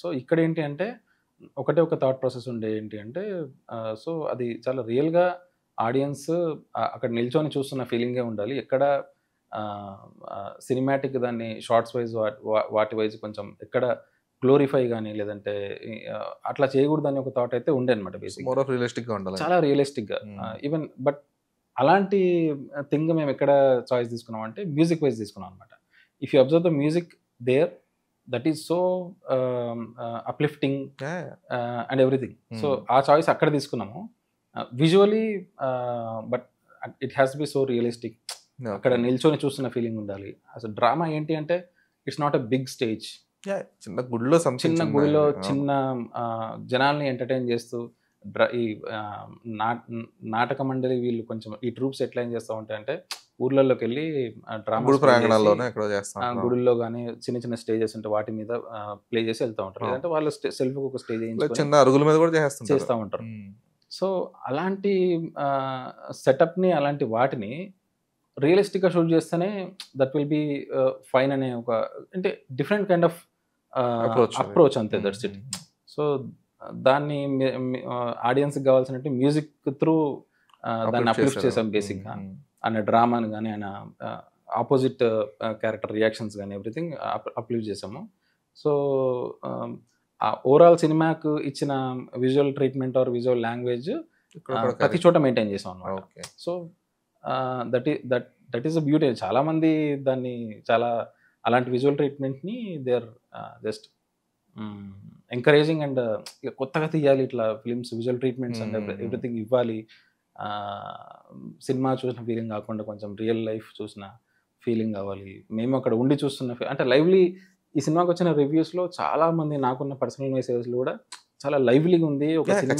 So ఇక్కడ ఏంటి అంటే ఒకటే ఒక థాట్ ప్రాసెస్ ఉండే ఏంటి అంటే సో అది చాలా రియల్‌గా ఆడియన్స్ అక్కడ నిల్చొని చూస్తున్న ఫీలింగే ఉండాలి. ఎక్కడ సినిమాటిక్ దాన్ని షార్ట్స్ వైస్ వాటి వైస్ కొంచెం ఎక్కడ గ్లోరిఫై గాని లేదంటే అట్లా చేయకూడదని ఒక థాట్ అయితే ఉండే అనమాట బేసిక్‌గా. మోర్ ఆఫ్ రియలిస్టిక్‌గా ఉండాలి. చాలా రియలిస్టిక్‌గా. ఈవెన్ బట్ అలాంటి థింగ్ మేము ఎక్కడ చాయిస్ తీసుకున్నామంటే మ్యూజిక్ వైస్ తీసుకున్నాం అనమాట. If you observe the music there that is so uplifting and everything. So ఆ చాయిస్ అక్కడ తీసుకున్నాము. Visually but it has to be so realistic. అక్కడ నిల్చొని చూస్తున్న ఫీలింగ్ ఉండాలి. అసలు డ్రామా ఏంటి అంటే it's not a big stage. చిన్న గుడిలో చిన్న జనాల్ని ఎంటర్టైన్ చేస్తూ ఈ నాటక మండలి వీళ్ళు కొంచెం ఈ ట్రూప్స్ ఎట్లా ఏం చేస్తూ ఉంటాయి అంటే ఊర్లలోకి వెళ్ళి గుడుల్లో కానీ చిన్న చిన్న స్టేజెస్ ఉంటే వాటి మీద ప్లే చేసి వెళ్తూ ఉంటారు. లేదంటే వాళ్ళు సెల్ఫ్ ఒక స్టేజ్ చిన్న అరుగుల మీద కూడా చేస్తూ ఉంటారు. సో అలాంటి సెటప్ని అలాంటి వాటిని రియలిస్టిక్గా షూట్ చేస్తేనే దట్ విల్ బి ఫైన్ అనే ఒక అంటే డిఫరెంట్ కైండ్ ఆఫ్ అప్రోచ్ అంతే. That's it. సో దాన్ని ఆడియన్స్కి కావాల్సినట్టు మ్యూజిక్ త్రూ దాన్ని అప్లిఫ్ట్ చేసాం బేసిక్గా. ఆయన డ్రామాని కానీ ఆయన ఆపోజిట్ క్యారెక్టర్ రియాక్షన్స్ కానీ ఎవ్రీథింగ్ అప్లిఫ్ట్ చేసాము. సో ఓవరాల్ సినిమాకు ఇచ్చిన visual treatment or visual language ప్రతి చోట మెయింటైన్ చేసాం అన్నమాట. So that is a beauty. చాలామంది దాన్ని చాలా అలాంటి విజువల్ ట్రీట్మెంట్ని they are just encouraging and కొత్తగా తీయాలి ఇట్లా films visual treatments and everything ఇవ్వాలి. సినిమా చూసిన ఫీలింగ్ కాకుండా కొంచెం రియల్ లైఫ్ చూసిన ఫీలింగ్ కావాలి. మేము అక్కడ ఉండి చూస్తున్న అంటే లైవ్లీ ఈ సినిమాకి వచ్చిన రివ్యూస్లో చాలామంది నాకున్న పర్సనల్ మెసేజ్లు కూడా చాలా లైవ్లీగా ఉంది. ఒక సినిమా